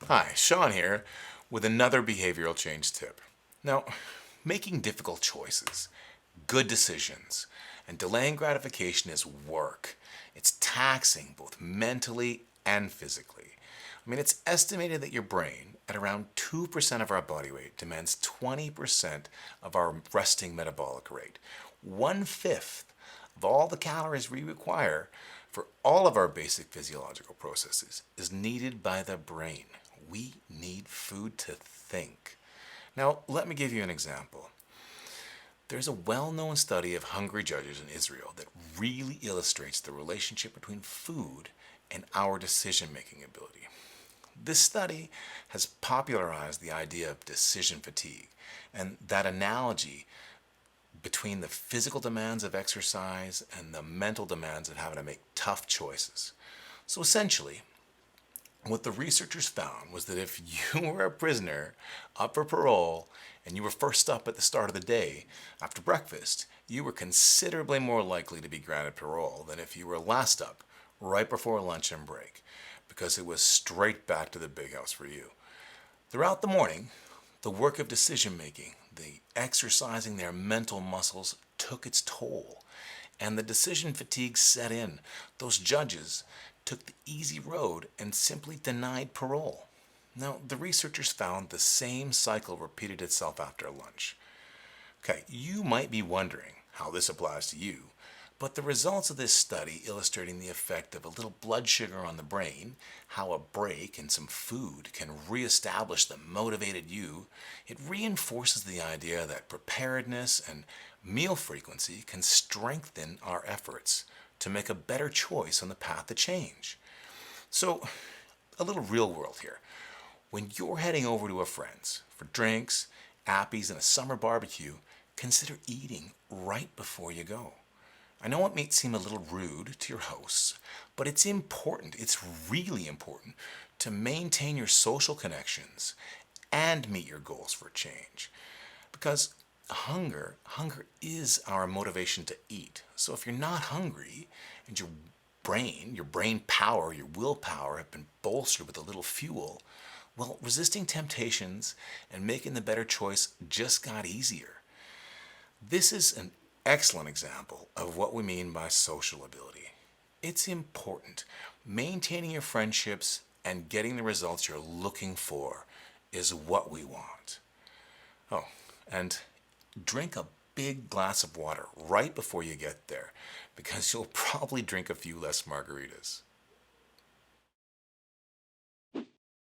Hi, Sean here with another behavioral change tip. Now, making difficult choices, good decisions, and delaying gratification is work. It's taxing both mentally and physically. It's estimated that your brain, at around 2% of our body weight, demands 20% of our resting metabolic rate. One fifth of all the calories we require for all of our basic physiological processes is needed by the brain. We need food to think. Now, let me give you an example. There's a well known study of hungry judges in Israel that really illustrates the relationship between food and our decision making ability. This study has popularized the idea of decision fatigue, and that analogy between the physical demands of exercise and the mental demands of having to make tough choices. So essentially, what the researchers found was that if you were a prisoner up for parole and you were first up at the start of the day after breakfast, you were considerably more likely to be granted parole than if you were last up right before lunch and break, because it was straight back to the big house for you. Throughout the morning, the work of decision making, the exercising their mental muscles, took its toll, and the decision fatigue set in. Those judges took the easy road and simply denied parole. Now, the researchers found the same cycle repeated itself after lunch. Okay, you might be wondering how this applies to you, but the results of this study illustrating the effect of a little blood sugar on the brain, how a break and some food can reestablish the motivated you, it reinforces the idea that preparedness and meal frequency can strengthen our efforts to make a better choice on the path to change. So, a little real world here. When you're heading over to a friend's for drinks, appies, and a summer barbecue, consider eating right before you go. I know it may seem a little rude to your hosts, but it's important, it's really important, to maintain your social connections and meet your goals for change. Because hunger is our motivation to eat. So if you're not hungry and your brain power, your willpower have been bolstered with a little fuel, well, resisting temptations and making the better choice just got easier. This is an excellent example of what we mean by social ability. It's important. Maintaining your friendships and getting the results you're looking for is what we want. Oh, and drink a big glass of water right before you get there, because you'll probably drink a few less margaritas.